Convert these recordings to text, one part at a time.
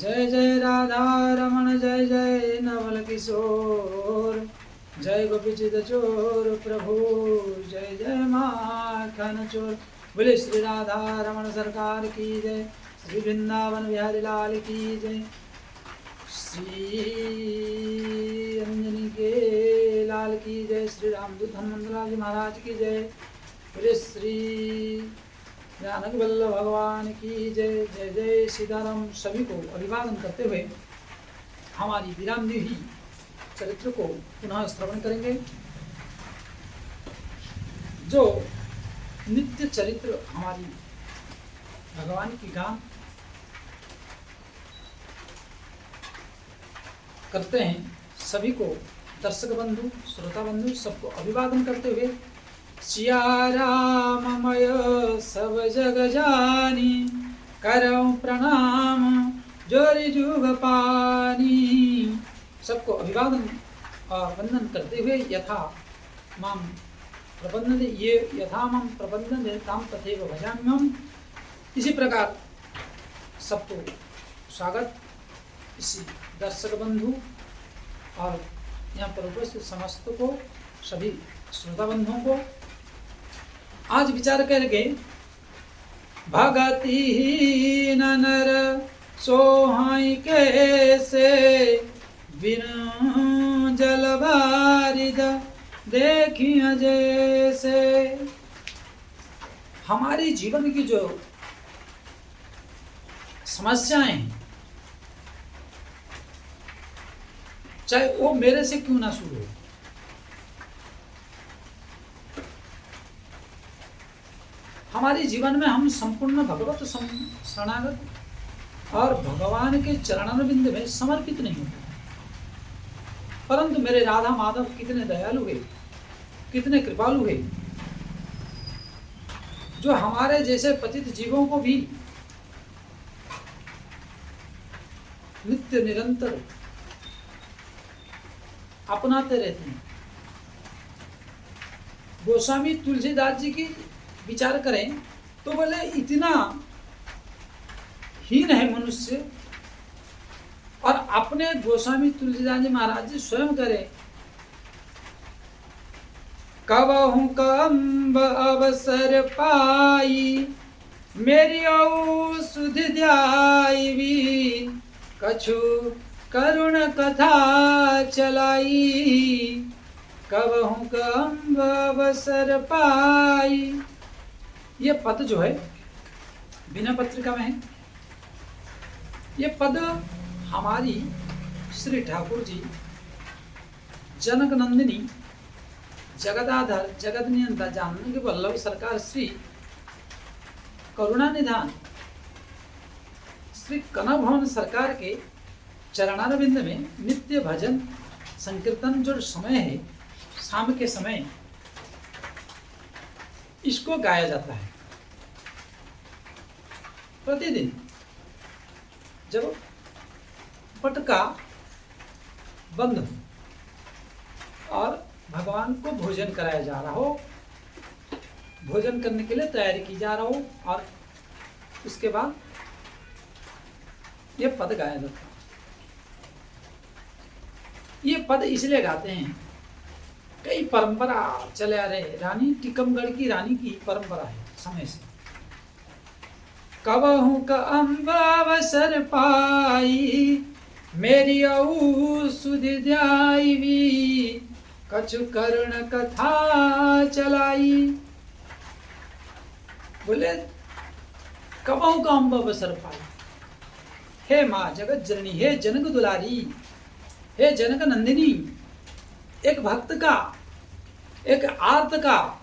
जय जय राधा रमण जय जय नवल किशोर, जय गोपीचित चोर प्रभु जय जय माखन चोर। बोले श्री राधा रमण सरकार की जय, श्री वृंदावन बिहारी लाल की जय, श्री अंजनी के लाल की जय, श्री रामदूत हनुमंतलाल जी महाराज की जय। बोले श्री जानक वल्लभ भगवान की जय। जय जय सीताराम। सभी को अभिवादन करते हुए हमारी विराम देवी चरित्र को पुनः श्रवण करेंगे। जो नित्य चरित्र हमारी भगवान की गान करते हैं, सभी को दर्शक बंधु श्रोता बंधु सबको अभिवादन करते हुए सिया राममय सब जग जानी, करऊं प्रणाम जोरी जुग पानी। सबको अभिवादन और वंदन करते हुए यथा माम प्रबंधन ये यथा माम प्रबंधन ताम तथैव भजाम्यहम्, इसी प्रकार सबको स्वागत। इसी दर्शक बंधु और यहाँ पर उपस्थित समस्त को, सभी श्रोता बंधुओं को आज विचार करेंगे। भगतिहीन नर सोहाई कैसे, बिनु जल बारिद देखिए जैसे। हमारी जीवन की जो समस्याएं हैं, चाहे वो मेरे से क्यों ना शुरू हो, हमारे जीवन में हम संपूर्ण भगवत शरणागत और भगवान के चरणारविंद में समर्पित नहीं होते। परंतु मेरे राधा माधव कितने दयालु है, कितने कृपालु है, जो हमारे जैसे पतित जीवों को भी नित्य निरंतर अपनाते रहते हैं। गोस्वामी तुलसीदास जी की विचार करें तो बोले इतना हीन है मनुष्य, और अपने गोस्वामी तुलसीदास जी महाराज जी स्वयं करें, कबहु कम्ब अवसर पाई, मेरी औषुध ध्याई, कछु करुण कथा चलाई, कबहु कम्ब अवसर पाई। ये पद जो है बिना पत्रिका में है। ये पद हमारी श्री ठाकुर जी जनक नंदिनी जगदाधर जगत नियंता जानकी वल्लभ सरकार श्री करुणा निधान श्री कनक भवन सरकार के चरणारविंद में नित्य भजन संकीर्तन जो समय है, शाम के समय इसको गाया जाता है। प्रतिदिन जब पटका बंद हो और भगवान को भोजन कराया जा रहा हो, भोजन करने के लिए तैयारी की जा रहा हो, और उसके बाद ये पद गाया जाता है। ये पद इसलिए गाते हैं, कई परंपरा चले आ रहे। रानी टीकमगढ़ की रानी की परंपरा है समय से। कबहु कम्ब अवसर पाई, मेरी औषुध ध्याई, कछु करुण कथा चलाई। बोले कबहु कम्ब अवसर पाई, हे माँ जगत जननी, हे जनक दुलारी, हे जनक नंदिनी, एक भक्त का, एक आर्त का,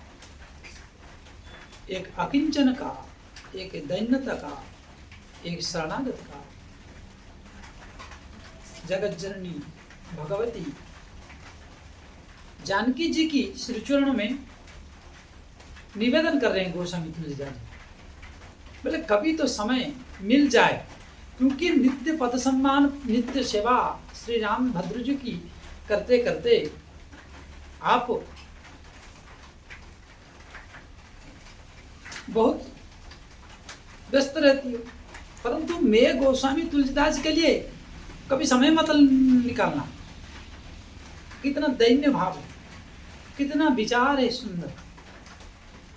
एक अकिंचन का, एक दैन्यता का, एक शरणागत का, जगत जननी भगवती जानकी जी की श्री चरणों में निवेदन कर रहे हैं गोस्वामी तुलसीदास जी। बोले कभी तो समय मिल जाए, क्योंकि नित्य पद सम्मान नित्य सेवा श्री राम भद्र जी की करते करते आप बहुत व्यस्त रहती हो, परंतु मैं गोस्वामी तुलसीदास के लिए कभी समय मत निकालना। कितना दैन्य भाव है, कितना विचार है सुंदर।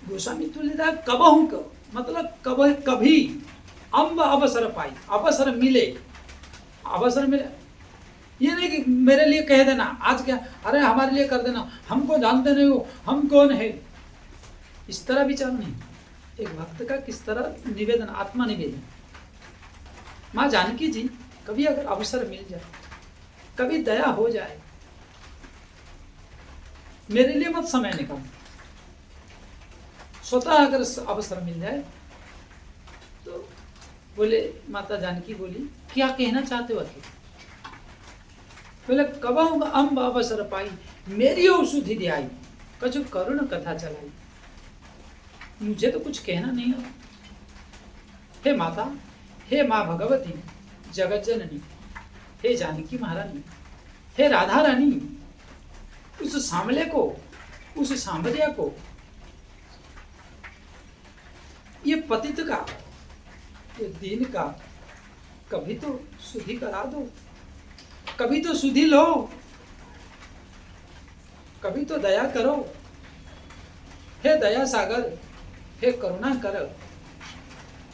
गोस्वामी तुलसीदास कबहू मतलब कभी अम्ब अवसर पाई, अवसर मिले, अवसर मिले। ये नहीं कि मेरे लिए कह देना आज क्या, अरे हमारे लिए कर देना, हमको जानते नहीं हो, हम कौन है, इस तरह विचार नहीं। एक भक्त का किस तरह निवेदन, आत्मा निवेदन। माँ जानकी जी कभी अगर अवसर मिल जाए, कभी दया हो जाए, मेरे लिए मत समय निकाल, स्वतः अगर अवसर मिल जाए तो बोले, माता जानकी बोली क्या कहना चाहते हो आखिर? बोले कबहू अम्ब अवसर पाई, मेरी ओर सुधि दियाई, कछु करुण कथा चलाई। मुझे तो कुछ कहना नहीं है। हे माता, हे माँ भगवती, जगत जननी, हे जानकी महारानी, हे राधा रानी, उस सांवले को, उस सांवरिया को, ये पतित का, ये दीन का कभी तो सुधि करा दो, कभी तो सुधि लो, कभी तो दया करो। हे दया सागर, हे करुणा कर,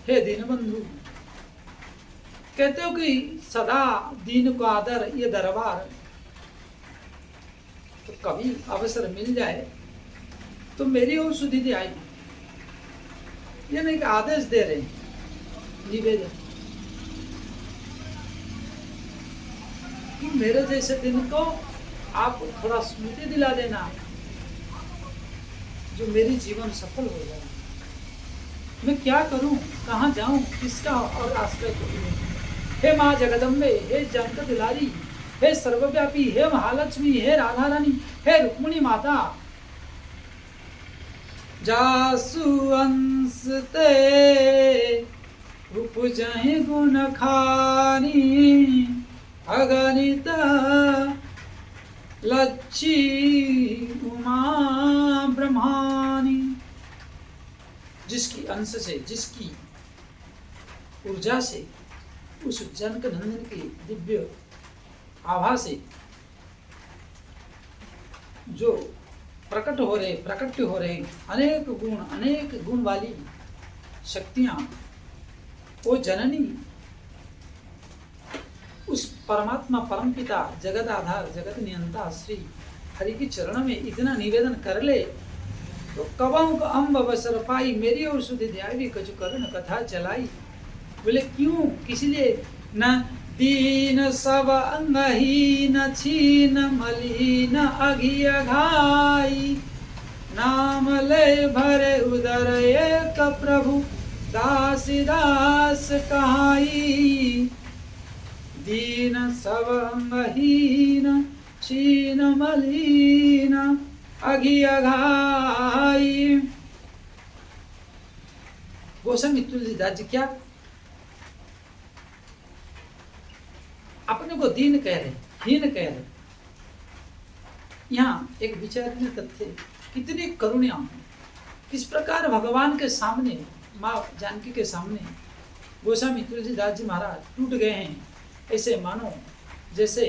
हे दीनबंधु। कहते हो कि सदा दीन को आदर, ये दरबार। तो कभी अवसर मिल जाए तो मेरी ओर सुधि दे आई। ये नहीं कि आदेश दे रहे, निवेदन कि मेरे जैसे दिन को आप थोड़ा स्मृति दिला देना, जो मेरी जीवन सफल हो जाए। मैं क्या करूं, कहाँ जाऊं, किसका और आश्रय करूं? हे माँ जगदम्बे, हे जनक दुलारी, हे सर्वव्यापी, हे महालक्ष्मी, हे राधा रानी, हे रुक्मिणी माता। जासु अंश ते उपजहि गुण खानी, अगणित लच्छी उमा ब्रह्मानी। जिसकी अंश से, जिसकी ऊर्जा से, उस जनक नंदन की दिव्य आभा से जो प्रकट हो रहे अनेक गुण वाली शक्तियां, वो जननी उस परमात्मा परमपिता जगत आधार जगत नियंता श्री हरि के चरण में इतना निवेदन कर ले तो कबहू अम्ब अवसर पाई, मेरी ओर सुधि ध्यावी, कछु करुण कथा चलाई। बोले क्यों, किस लिए? न दीन सब अंगहीन, छीन मलिन अघि अघाई, नाम ले भरे उदर एक प्रभु, दास दास कहाई। दीन सब अंगहीन, छीन मलिन अघि अघाई। गोस्वामी तुलसीदास जी क्या अपने को दीन कह रहे, हीन कह रहे। यहाँ एक विचारणीय तथ्य, कितनी करुणा, किस प्रकार भगवान के सामने, माँ जानकी के सामने गोस्वामी तुलसीदास जी महाराज टूट गए हैं। ऐसे मानो जैसे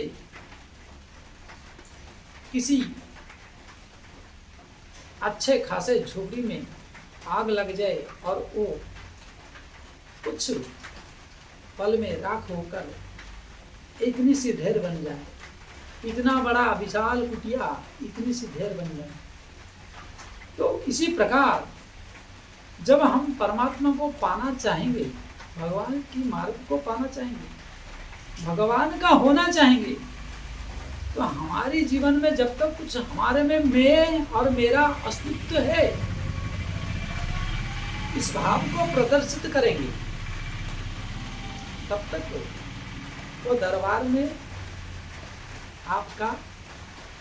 किसी अच्छे खासे झोपड़ी में आग लग जाए और वो कुछ पल में राख होकर इतनी सी ढेर बन जाए, इतना बड़ा विशाल कुटिया इतनी सी ढेर बन जाए। तो इसी प्रकार जब हम परमात्मा को पाना चाहेंगे, भगवान की मार्ग को पाना चाहेंगे, भगवान का होना चाहेंगे, तो हमारे जीवन में जब तक कुछ हमारे में मैं और मेरा अस्तित्व है, इस भाव को प्रदर्शित करेंगे, तब तक वो दरबार में आपका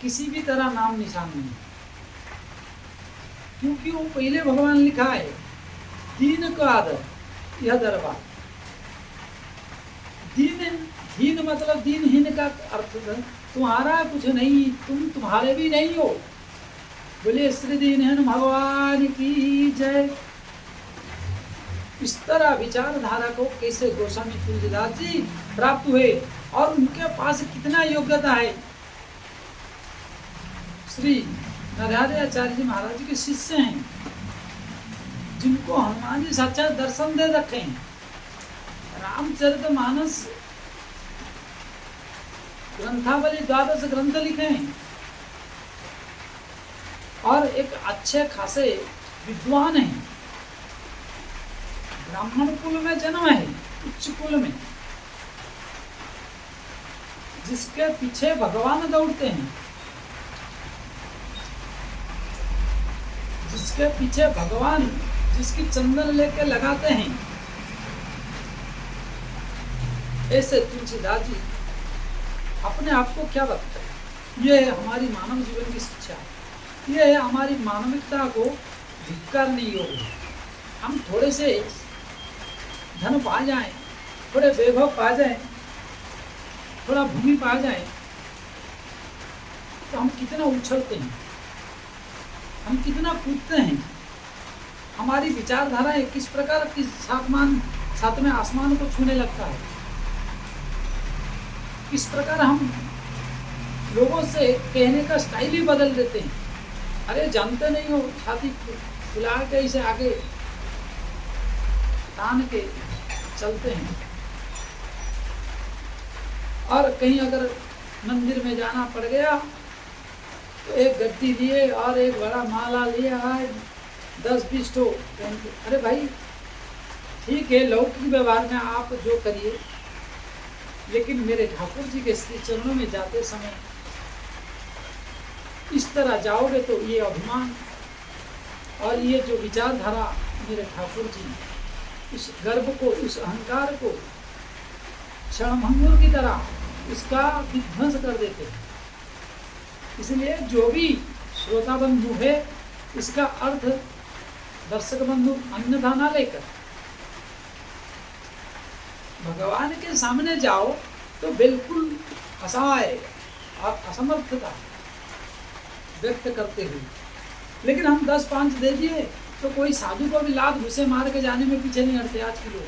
किसी भी तरह नाम निशान नहीं, क्योंकि वो पहले भगवान लिखा है दीन का आदर। यह दरबार दीन मतलब दीनहीन का अर्थ है तुम्हारा कुछ नहीं, तुम तुम्हारे भी नहीं हो। बोले श्री दीनहीन भगवान की जय। इस तरह विचारधारा को कैसे गोस्वामी तुलसीदास जी प्राप्त हुए और उनके पास कितना योग्यता है। श्री नरहरि आचार्य जी महाराज जी के शिष्य हैं, जिनको हनुमान जी साक्षात दर्शन दे रखे हैं। रामचरितमानस ग्रंथावली 12 ग्रंथ लिखे हैं और एक अच्छे खासे विद्वान हैं। ब्राह्मण कुल में जन्म है, उच्च कुल में, जिसके पीछे भगवान दौड़ते हैं, जिसके पीछे भगवान जिसकी चंदन लेके लगाते हैं, ऐसे तुलसीदास जी अपने आप को क्या बताते हैं। ये है हमारी मानव जीवन की शिक्षा, ये है हमारी मानविकता को धिक्कारने योग्य। हम थोड़े से धन पा जाएं, थोड़े वैभव पा जाएं, थोड़ा भूमि पा जाएं, तो हम कितना उछलते हैं, हम कितना कूदते हैं, हमारी विचारधारा किस प्रकार किस सातवें आसमान को छूने लगता है, किस प्रकार हम लोगों से कहने का स्टाइल ही बदल देते हैं। अरे जानते नहीं हो, छाती फुला के इसे आगे तान के चलते हैं। और कहीं अगर मंदिर में जाना पड़ गया तो एक गद्दी लिए और एक बड़ा माला लिया है, 10-20 ठो पहन के। अरे भाई ठीक है, लौकिक व्यवहार में आप जो करिए, लेकिन मेरे ठाकुर जी के श्री चरणों में जाते समय इस तरह जाओगे तो ये अभिमान और ये जो विचारधारा मेरे ठाकुर जी उस गर्व को, उस अहंकार को क्षणभंगुर की तरह उसका विध्वंस कर देते हैं। इसलिए जो भी श्रोता बंधु है, इसका अर्थ दर्शक बंधु अन्यथा ना लेकर भगवान के सामने जाओ तो बिल्कुल असहाय और असमर्थता व्यक्त करते हुए। लेकिन हम 10-5 दे दिए तो कोई साधु को भी लात घुसे मार के जाने में पीछे नहीं हटते आज के लोग।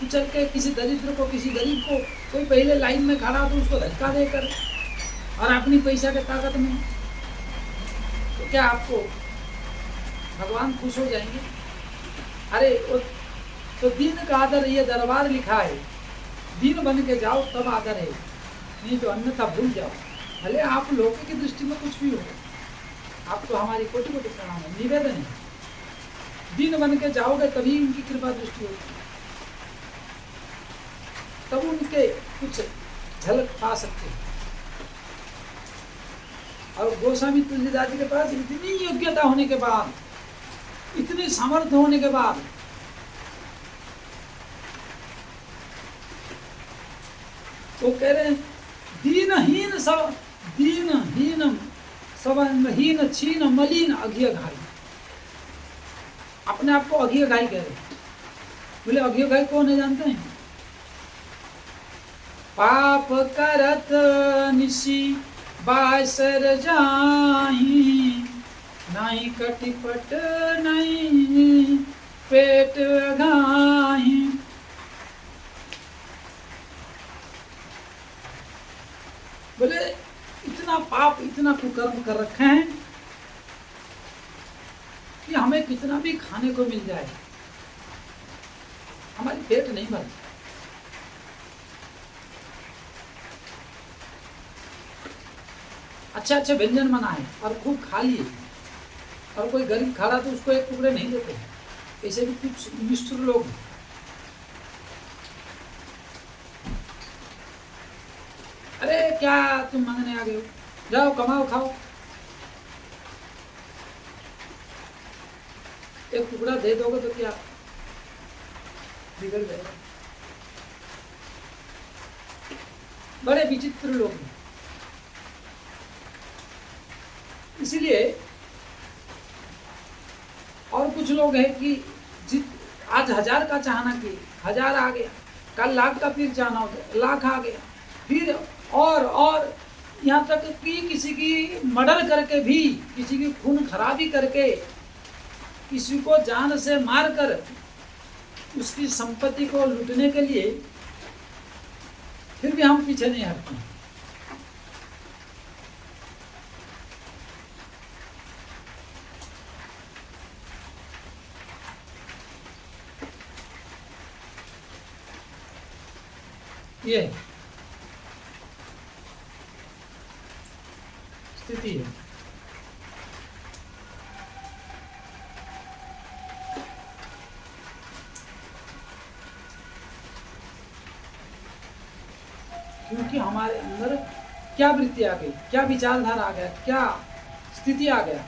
कुचल के किसी दरिद्र को, किसी गरीब को, कोई पहले लाइन में खड़ा तो उसको धक्का देकर और अपनी पैसा के ताकत में, तो क्या आपको भगवान खुश हो जाएंगे? अरे तो दीन का आदर, ये दरबार लिखा है, दीन बन के जाओ तब आदर है, नहीं तो अन्यथा भूल जाओ। भले आप लोगों की दृष्टि में कुछ भी हो, आपको हमारी कोटि कोटि प्रणाम है, निवेदन है। दीन बन के जाओगे तभी उनकी कृपा दृष्टि होगी, तब उनके कुछ झलक पा सकते हैं। और गोस्वामी तुलसीदास जी के पास इतनी योग्यता होने के बाद, इतने सामर्थ्य होने के बाद, वो कह रहे हैं दीनहीन सबहीन छीन मलिन अघिय घाई। अपने आप को अघिय घाई कह रहे। बोले अघिय घाई कौन है जानते हैं? पाप करत निशी बासर जाही, नहीं कटिपट नहीं पेट घाही। बोले इतना पाप, इतना कुकर्म कर रखे हैं कि हमें कितना भी खाने को मिल जाए, हमारी पेट नहीं भरती। अच्छे अच्छे व्यंजन बनाए और खूब खा लिए, और कोई गरीब खा रहा तो उसको एक टुकड़े नहीं देते। ऐसे भी कुछ निष्ठुर लोग हैं। अरे क्या तुम मांगने आ गए हो, जाओ कमाओ खाओ। एक टुकड़ा दे दोगे तो क्या बिगड़ जाएगा। बड़े विचित्र लोग हैं। इसीलिए और कुछ लोग हैं कि आज 1000 का चाहना कि 1000 आ गया, कल लाख का फिर चाहना हो गया, लाख आ गया, फिर और यहाँ तक कि किसी की मर्डर करके भी, किसी की खून खराबी करके, किसी को जान से मारकर उसकी संपत्ति को लूटने के लिए फिर भी हम पीछे नहीं हटते। ये स्थिति है। क्योंकि हमारे अंदर क्या वृत्ति आ गई, क्या विचारधारा आ गया, क्या स्थिति आ गया,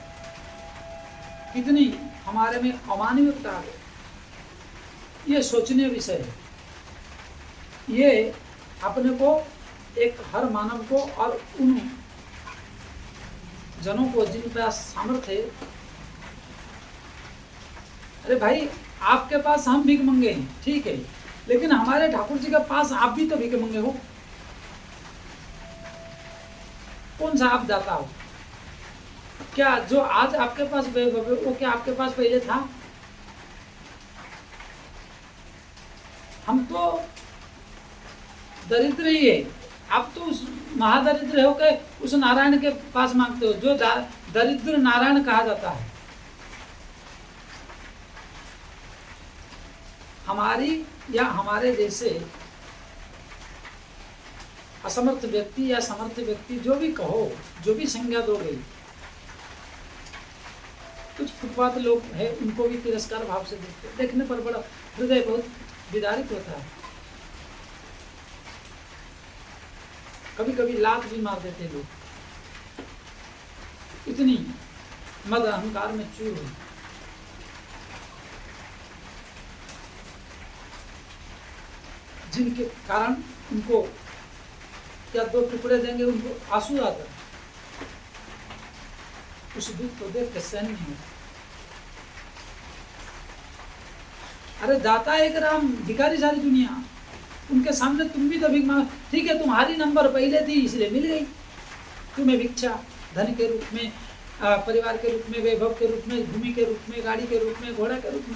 कितनी हमारे में अमानवीयता आ गई। ये सोचनीय विषय है। ये अपने को, एक हर मानव को और उन जनों को जिन पास सामर्थ्य है, अरे भाई आपके पास हम भीख मंगे हैं, ठीक है, लेकिन हमारे ठाकुर जी के पास आप भी तो भीख मंगे हो। कौन सा आप दाता हो? क्या जो आज आपके पास वो क्या आपके पास पहले था? हम तो दरिद्र ही है। आप तो उस महादरिद्र होकर उस नारायण के पास मांगते हो जो दरिद्र नारायण कहा जाता है। हमारी या हमारे जैसे असमर्थ व्यक्ति या समर्थ व्यक्ति, जो भी कहो, जो भी संज्ञा दो गई, कुछ फुटपाथ लोग हैं, उनको भी तिरस्कार भाव से देखते, देखने पर बड़ा हृदय बहुत विदारित होता है। कभी कभी लात भी मार देते लोग, इतनी मद अहंकार में चूर हो। जिनके कारण उनको क्या दो टुकड़े देंगे, उनको आंसू आता है। उस दुख को देख के सहन नहीं होता। अरे दाता एक राम, भिखारी सारी दुनिया, उनके सामने तुम भी तो भीख मांग। ठीक है, तुम्हारी नंबर पहले थी इसलिए मिल गई तुम्हें भिक्षा, धन के रूप में, परिवार के रूप में, वैभव के रूप में, भूमि के रूप में, गाड़ी के रूप में, घोड़ा के रूप में।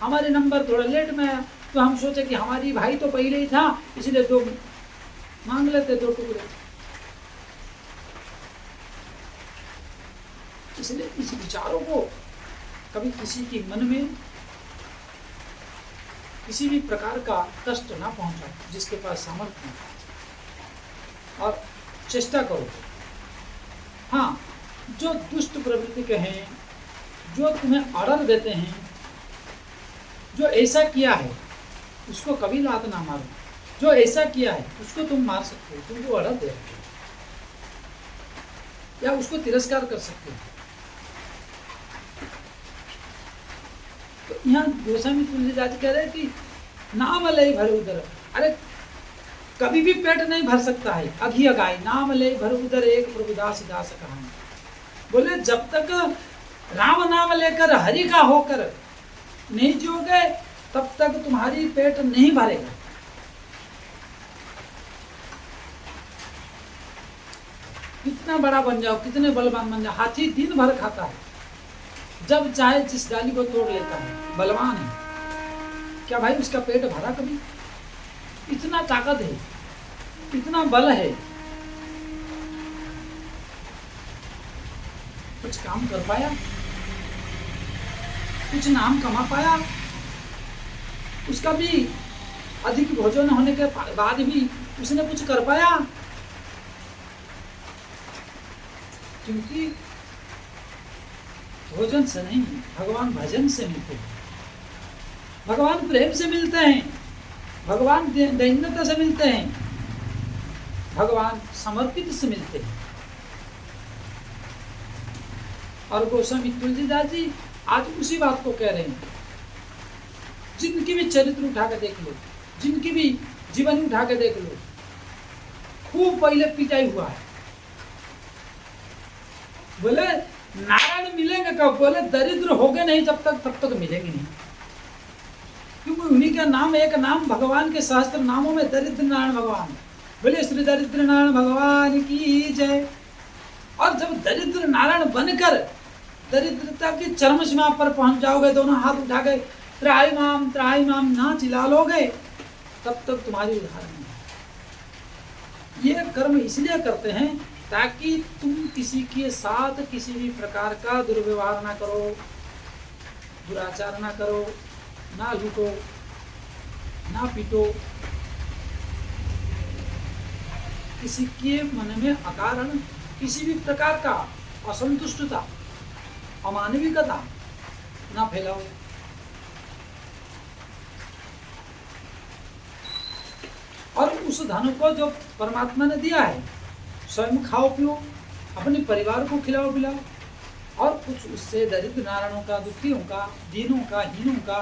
हमारे नंबर थोड़ा लेट में आया तो हम सोचे कि हमारी भाई तो पहले ही था, इसलिए दो मांग लेते, दो टुकड़े। इसलिए इस विचारों को कभी किसी के मन में किसी भी प्रकार का कष्ट ना पहुंचाओ, जिसके पास सामर्थ्य है, और चेष्टा करो। हाँ, जो दुष्ट प्रवृत्ति के हैं, जो तुम्हें ऑर्डर देते हैं, जो ऐसा किया है उसको कभी लात ना मारो। जो ऐसा किया है उसको तुम मार सकते हो, तुमको ऑर्डर दे रहे हो, या उसको तिरस्कार कर सकते हो। तो यहाँ गोस्वामी तुलसीदास कह रहे हैं कि नाम लय भर उदर। अरे कभी भी पेट नहीं भर सकता है अघी अगाई, नाम लय भर उदर एक प्रभुदास दास कहानी। बोले जब तक राम नाम लेकर हरि का होकर नहीं जियोगे तब तक तुम्हारी पेट नहीं भरेगा। कितना बड़ा बन जाओ, कितने बलवान बन जाओ, हाथी दिन भर खाता है, जब चाहे जिस डाली को तोड़ लेता है, बलवान है। क्या भाई उसका पेट भरा कभी? इतना ताकत है, इतना बल है, कुछ काम कर पाया, कुछ नाम कमा पाया, उसका भी अधिक भोजन होने के बाद भी उसने कुछ कर पाया? क्योंकि भोजन से नहीं, भगवान भजन से मिलते हैं, भगवान प्रेम से मिलते हैं, भगवान दैन्यता से मिलते हैं, भगवान समर्पित से मिलते हैं। और गोस्वामी तुलसीदास जी आज उसी बात को कह रहे हैं। जिनकी भी चरित्र उठा के देख लो, जिनकी भी जीवन उठा के देख लो, खूब पहले पिटाई हुआ है। बोले नारायण मिलेंगे कब? बोले दरिद्र होगे नहीं जब तक, तब तक मिलेंगे नहीं। क्योंकि उन्हीं का नाम, एक नाम भगवान के सहस्त्र नामों में दरिद्र नारायण भगवान। बोले श्री दरिद्र नारायण भगवान की जय। और जब दरिद्र नारायण बनकर दरिद्रता की चरम सीमा पर पहुंच जाओगे, दोनों हाथ उठा के त्राहिमाम ना चिल्ला लोगे तब तक तुम्हारी उद्धार नहीं है। ये कर्म इसलिए करते हैं ताकि तुम किसी के साथ किसी भी प्रकार का दुर्व्यवहार ना करो, दुराचार ना करो, ना लूटो, ना पीटो, किसी के मन में अकारण किसी भी प्रकार का असंतुष्टता, अमानविकता ना फैलाओ। और उस धन को जो परमात्मा ने दिया है स्वयं खाओ पियो, अपने परिवार को खिलाओ पिलाओ, और कुछ उससे दरिद्र नारायणों का, दुखियों का, दीनों का, हीनों का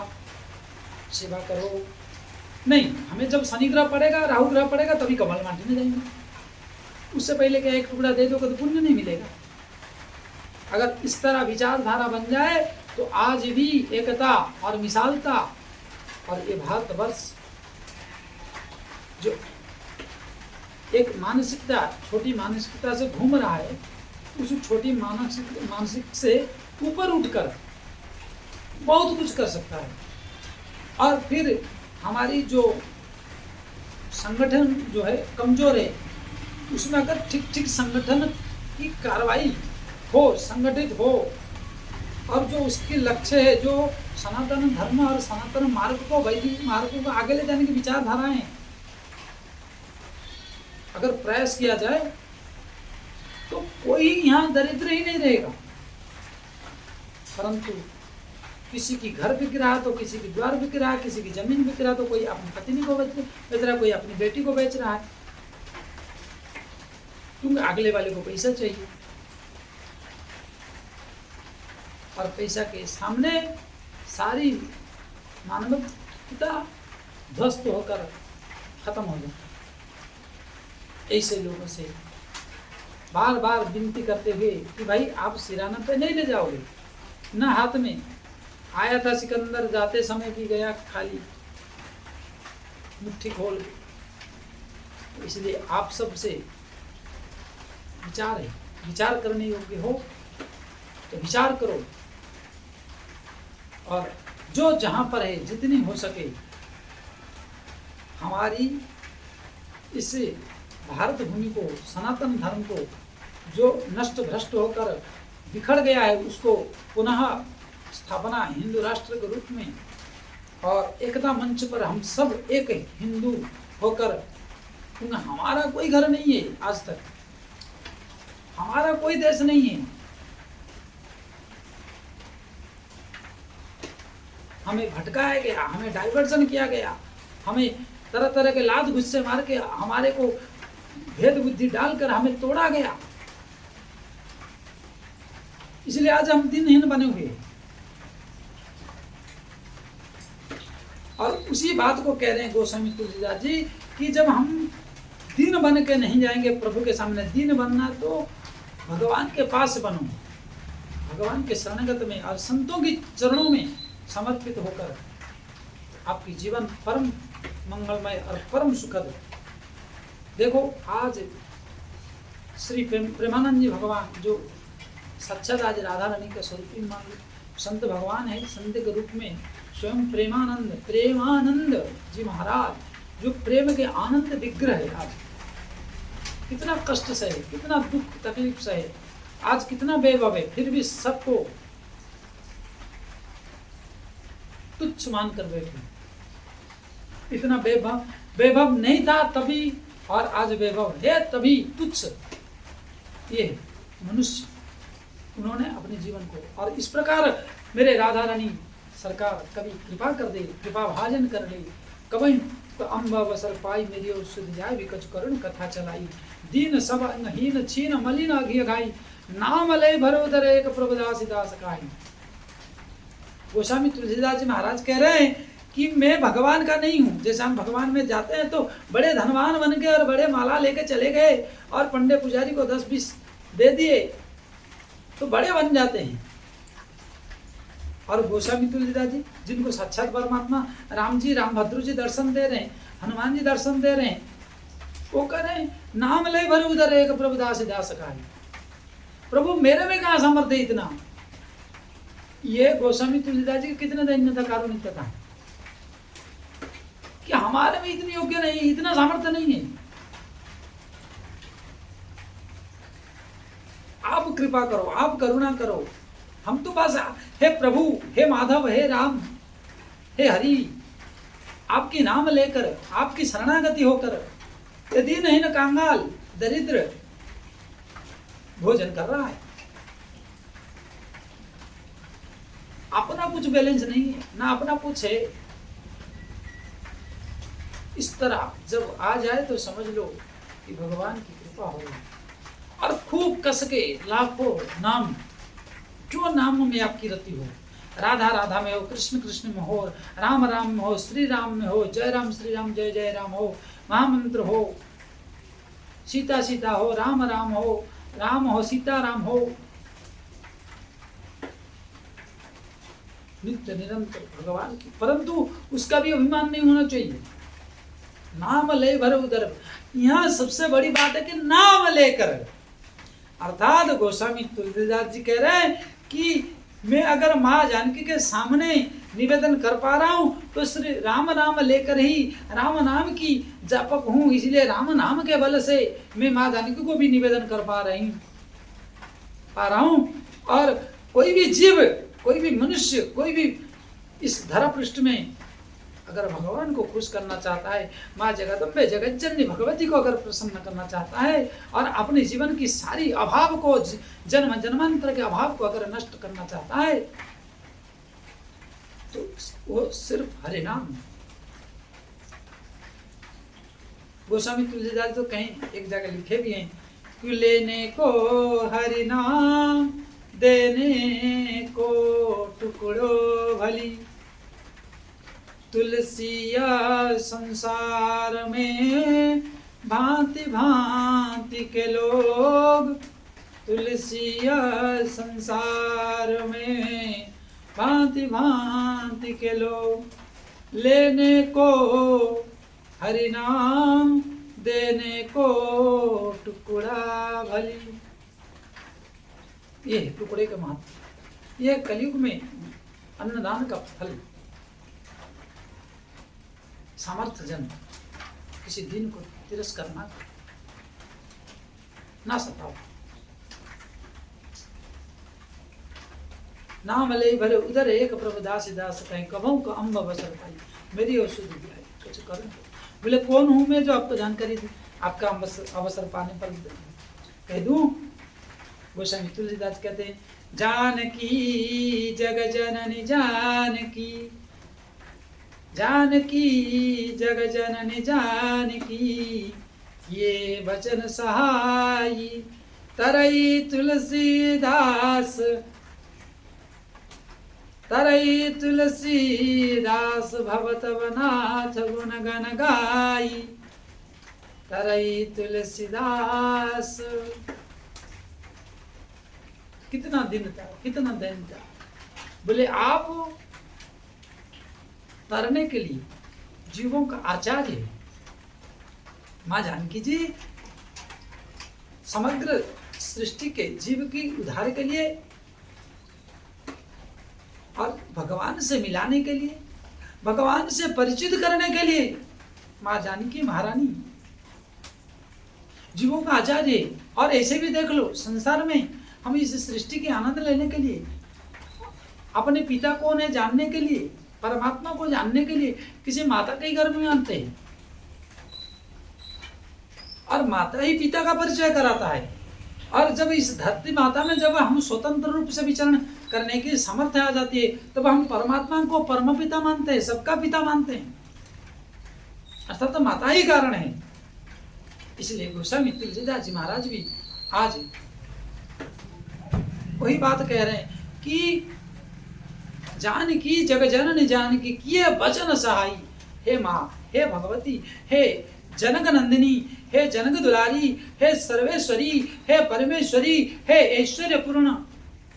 सेवा करो। नहीं, हमें जब शनि ग्रह पड़ेगा, राहु ग्रह पड़ेगा, तभी कमल बांटने जाएंगे। उससे पहले क्या एक टुकड़ा दे दोगे तो पुण्य नहीं मिलेगा। अगर इस तरह विचारधारा बन जाए तो आज भी एकता और विशालता, और ये भारतवर्ष जो एक मानसिकता, छोटी मानसिकता से घूम रहा है, उस छोटी मानसिक से ऊपर उठकर बहुत कुछ कर सकता है। और फिर हमारी जो संगठन जो है कमजोर है, उसमें अगर ठीक संगठन की कार्रवाई हो, संगठित हो, और जो उसके लक्ष्य है, जो सनातन धर्म और सनातन मार्ग को, वैदिक मार्ग को आगे ले जाने की विचारधाराएं अगर प्रयास किया जाए तो कोई यहाँ दरिद्र ही नहीं रहेगा। परंतु किसी की घर बिक रहा तो किसी की द्वार बिक रहा है, किसी की जमीन बिक रहा तो कोई अपनी पत्नी को बेच रहा है, कोई अपनी बेटी को बेच रहा है, क्योंकि अगले वाले को पैसा चाहिए। और पैसा के सामने सारी मानवता ध्वस्त होकर खत्म हो जाती। ऐसे लोगों से बार बार विनती करते हुए कि भाई आप सिराना पे नहीं ले जाओगे, ना हाथ में आया था सिकंदर, जाते समय भी गया खाली मुट्ठी खोल के। तो इसलिए आप सबसे विचार है, विचार करने योग्य हो तो विचार करो, और जो जहां पर है जितनी हो सके हमारी इस भारत भूमि को, सनातन धर्म को जो नष्ट भ्रष्ट होकर बिखर गया है, उसको पुनः स्थापना हिंदू राष्ट्र के रूप में, और एकता मंच पर हम सब एक हिंदू होकर, क्योंकि हमारा कोई घर नहीं है, आज तक हमारा कोई देश नहीं है, हमें भटकाया गया, हमें डाइवर्जन किया गया, हमें तरह तरह के लात गुस्से मार के हमारे को भेद बुद्धि डालकर हमें तोड़ा गया। इसलिए आज हम दिनहीन बने हुए हैं। और उसी बात को कह रहे हैं गोस्वामी तुलसीदास जी कि जब हम दीन बन के नहीं जाएंगे प्रभु के सामने, दीन बनना तो भगवान के पास बनो, भगवान के शरणगत में और संतों के चरणों में समर्पित होकर आपकी जीवन परम मंगलमय और परम सुखद। देखो आज श्री प्रेमानंद जी भगवान जो साक्षात आज राधा रानी का स्वरूप मान लो, संत भगवान है, संत के रूप में स्वयं प्रेमानंद जी महाराज जो प्रेम के आनंद विग्रह है। आज कितना कष्ट सहे, कितना दुख तकलीफ सहे, आज कितना वैभव है, फिर भी सबको तुच्छ मान कर बैठे। इतना वैभव नहीं था तभी, और आज वैभव है तभी तुच्छ। ये मनुष्य उन्होंने अपने जीवन को, और इस प्रकार मेरे राधा रानी सरकार कभी कृपा कर दे, कृपा भाजन कर ले, कभी तो अम्ब अवसर पाई मेरी और सुध जाय विकच करुण कथा चलाई, दीन सब अंगहीन छीन मलिन अघिय घाई, नाम लय भरोदर एक प्रभुदास दास काई। गोस्वामी तुलसीदास जी महाराज कह रहे हैं कि मैं भगवान का नहीं हूँ। जैसे हम भगवान में जाते हैं तो बड़े धनवान बन गए और बड़े माला लेके चले गए और पंडे पुजारी को 10-20 दे दिए तो बड़े बन जाते हैं। और गोस्वामी तुलसीदास जी जिनको साक्षात परमात्मा राम जी, रामभद्र जी दर्शन दे रहे हैं, हनुमान जी दर्शन दे रहे हैं, वो कह रहे हैं नाम ले भर उधर एक प्रभु दास दास का। प्रभु मेरे में कहाँ सामर्थ्य इतना, ये गोस्वामी तुलसीदास जी की कितने दैन्यता कारुणिकता था कि हमारे में इतनी योग्य नहीं, इतना सामर्थ्य नहीं है, आप कृपा करो, आप करुणा करो। हम तो बस हे प्रभु, हे माधव, हे राम, हे हरि, आपकी नाम लेकर, आपकी शरणागति होकर ये दीनहीन कांगाल दरिद्र भोजन कर रहा है। अपना कुछ बैलेंस नहीं है, ना अपना कुछ है। इस तरह जब आ जाए तो समझ लो कि भगवान की कृपा हो गई। और खूब कस के लाखों नाम, जो नाम में आपकी रति हो, राधा राधा में हो, कृष्ण कृष्ण में हो, राम राम में हो, श्री राम में हो, जय राम श्री राम जय जय राम हो, महामंत्र हो, सीता सीता हो, राम राम हो, राम हो, सीता राम हो, नित्य निरंतर भगवान की। परंतु उसका भी अभिमान नहीं होना चाहिए। नाम ले भर उदर, यहाँ सबसे बड़ी बात है कि नाम लेकर, अर्थात गोस्वामी तुलसीदास जी कह रहे हैं कि मैं अगर माँ जानकी के सामने निवेदन कर पा रहा हूँ तो श्री राम नाम लेकर ही, राम नाम की जापक हूँ, इसलिए राम नाम के बल से मैं माँ जानकी को भी निवेदन कर पा रहा हूँ। और कोई भी जीव, कोई भी मनुष्य, कोई भी इस धरा पृष्ठ में अगर भगवान को खुश करना चाहता है, माँ जगदम्बे जगज्जननी भगवती को अगर प्रसन्न करना चाहता है और अपने जीवन की सारी अभाव को, जन्म जन्मांतर के अभाव को अगर नष्ट करना चाहता है तो वो सिर्फ हरि नाम। गोस्वामी तुलसीदास तो कहीं एक जगह लिखे भी हैं कि लेने को हरि नाम, देने को टुकड़ो भली, तुलसिया संसार में भांति भांति के लोग, तुलसिया संसार में भांति भांति के लोग, लेने को हरि नाम, देने को टुकड़ा भली। ये टुकड़े का महत्व, यह कलयुग में अन्नदान का फल। सामर्थ्य जन किसी दिन को तिरस्कार ना सताओ। नाम ले भरे उधर एक प्रभु दास दास कहीं कभों का अम्ब बसर पाई, मेरी औषधि दिलाई कुछ कर। बोले कौन हूं मैं जो आपको जानकारी दी, आपका अवसर पाने पर कह दूं। गोस्वामी तुलसीदास कहते हैं, जानकी जग जननी जानकी, जानकी जग जननी जानकी, ये वचन सहाई तरई तुलसीदास, तरई तुलसीदास भवतव नाथ गुण गण गाई, तरई तुलसीदास। कितना दिन था, कितना दिन था। बोले आप तरने के लिए जीवों का आचार्य है। माँ जानकी जी समग्र सृष्टि के जीव की उद्धार के लिए और भगवान से मिलाने के लिए, भगवान से परिचित करने के लिए माँ जानकी महारानी जीवों का आचार्य। और ऐसे भी देख लो, संसार में हम इस सृष्टि के आनंद लेने के लिए, अपने पिता कौन है जानने के लिए, परमात्मा को जानने के लिए किसी माता के गर्भ में आते हैं और माता ही पिता का परिचय कराता है। और जब इस धरती माता में जब हम स्वतंत्र रूप से विचरण करने की सामर्थ्य आ जाती है, तब हम परमात्मा को परम पिता मानते हैं, सबका पिता मानते हैं, अर्थात तो माता ही कारण है। इसलिए गोस्वामी तुलसीदास जी महाराज भी आज वही बात कह रहे हैं कि जानकी जग जननी जानकी किए वचन सहाई। हे माँ, हे भगवती, हे जनक नंदिनी, हे जनक दुलारी, हे सर्वेश्वरी, हे परमेश्वरी, हे ऐश्वर्य पूर्ण,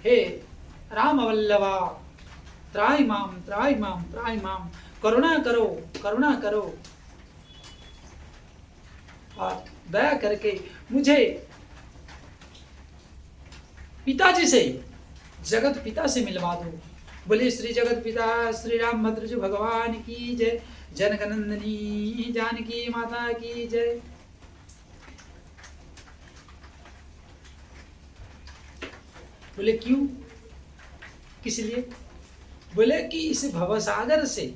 हे राम वल्लभा, त्राहि माम त्राहि माम त्राहि माम, करुणा करो करुणा करो और दया करके मुझे पिताजी से, जगत पिता से मिलवा दो। बोले श्री जगत पिता श्री रामभद्र जी भगवान की जय। जनक नंदनी जानकी माता की जय। बोले क्यों, किस लिए? बोले कि इस भवसागर से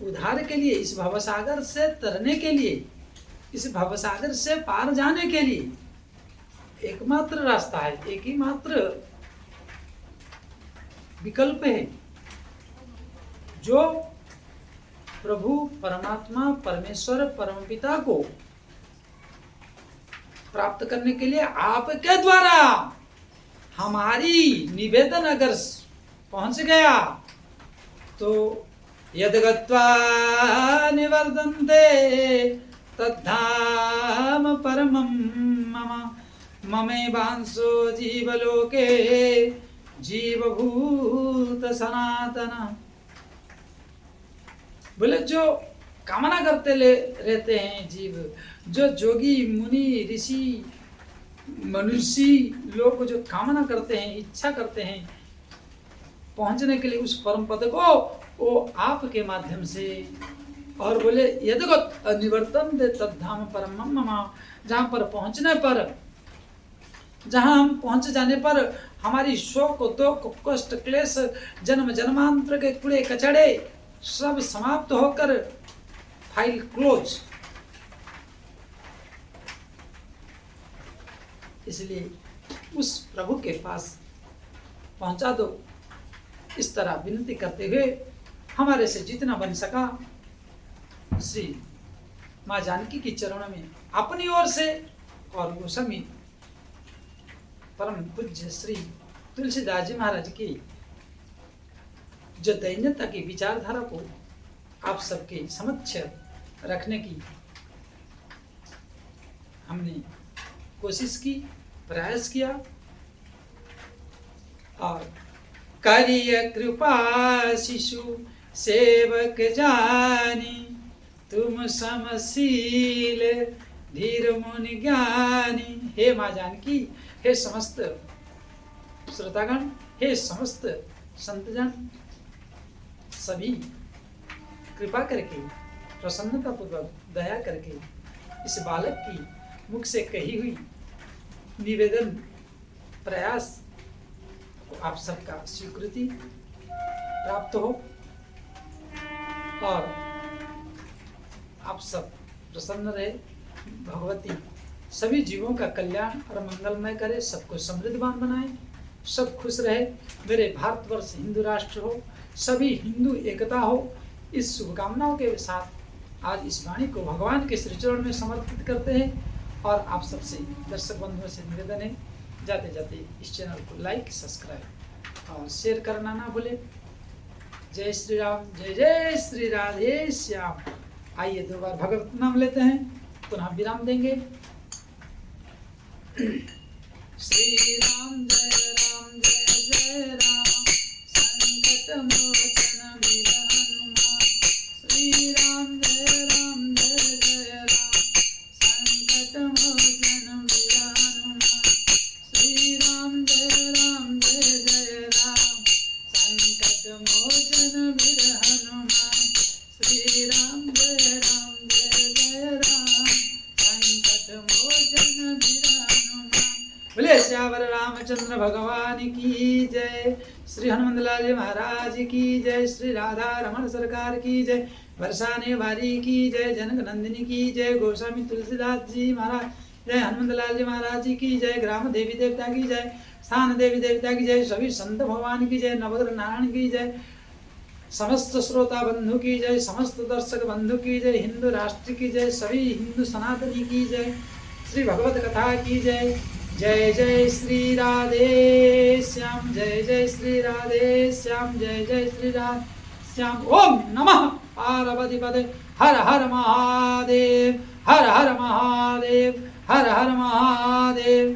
उद्धार के लिए, इस भवसागर से तरने के लिए, इस भवसागर से पार जाने के लिए एकमात्र रास्ता है, एक ही मात्र विकल्प है, जो प्रभु परमात्मा परमेश्वर परमपिता को प्राप्त करने के लिए आपके द्वारा हमारी निवेदन अगर पहुंच गया तो यद गत्वा निवर्तन्ते तद्धाम परमं मम ममेवांसो जीवलोके जीवभूत सनातन। बोले जो कामना करते रहते हैं जीव, जो जोगी मुनि ऋषि मनुष्य लोग जो कामना करते हैं, इच्छा करते हैं पहुंचने के लिए उस परम पद को, वो आपके माध्यम से। और बोले यदगत निवर्तन दे तद्धाम परम मम, जहाँ पर पहुंचने पर, जहाँ हम पहुंच जाने पर हमारी शोक दुख कष्ट क्लेश जन्म जन्मांतर के कूड़े कचड़े सब समाप्त होकर फाइल क्लोज। इसलिए उस प्रभु के पास पहुंचा दो, इस तरह विनती करते हुए हमारे से जितना बन सका श्री माँ जानकी की चरणों में अपनी ओर से और गोस्वामी परम पूज्य श्री तुलसीदास जी महाराज की जो दैन्यता की विचारधारा को आप सबके समक्ष रखने की हमने कोशिश की, प्रयास किया। और करिय कृपा शिशु सेवक जानी, तुम समशील धीर मुनि ज्ञानी। हे माँ जानकी, हे समस्त श्रोतागण, हे समस्त संतजन, सभी कृपा करके प्रसन्नता पूर्वक दया करके इस बालक की मुख से कही हुई निवेदन प्रयास को आप सबका स्वीकृति प्राप्त हो और आप सब प्रसन्न रहे। भगवती सभी जीवों का कल्याण और मंगलमय करे, सबको समृद्धवान बनाए, सब खुश रहे। मेरे भारतवर्ष हिंदू राष्ट्र हो, सभी हिंदू एकता हो, इस शुभकामनाओं के साथ आज इस वाणी को भगवान के श्री चरण में समर्पित करते हैं। और आप सबसे दर्शक बंधुओं से निवेदन है, जाते जाते इस चैनल को लाइक सब्सक्राइब और शेयर करना ना भूले। जय श्री राम, जय जय श्री राधे श्याम। आइए दो बार भगवत नाम लेते हैं, पुनः विराम देंगे। श्री राम जय राम, जय जय राम, संकट मोचन वीर हनुमान। श्री राम जय राम, जय जय राम, संकट मोचन वीर हनुमान। श्री राम जय राम, जय जय राम, संकट मोचन वीर हनुमान। श्री राम जय राम, जय जय राम, संकट मोचन वीर हनुमान। बोले श्यावर रामचंद्र भगवान की जय, श्री हनुमंतलाल जी महाराज की जय, श्री राधा रमण सरकार की जय, बरसाने वारी की जय, जनक नंदिनी की जय, गोस्वामी तुलसीदास जी महाराज जय, हनुमंतलाल जी महाराज जी की जय, ग्राम देवी देवता की जय, स्थान देवी देवता की जय, सभी संत भगवान की जय, नवग्रह नारायण की जय, समस्त श्रोता बंधु की जय, समस्त दर्शक बंधु की जय, हिंदू राष्ट्र की जय, सभी हिंदू सनातनी की जय, श्री भगवत कथा की जय। जय जय श्री राधे श्याम, जय जय श्री राधे श्याम, जय जय श्री राधे श्याम। ओम नमः पार्वती पदे, हर हर महादेव, हर हर महादेव, हर हर महादेव।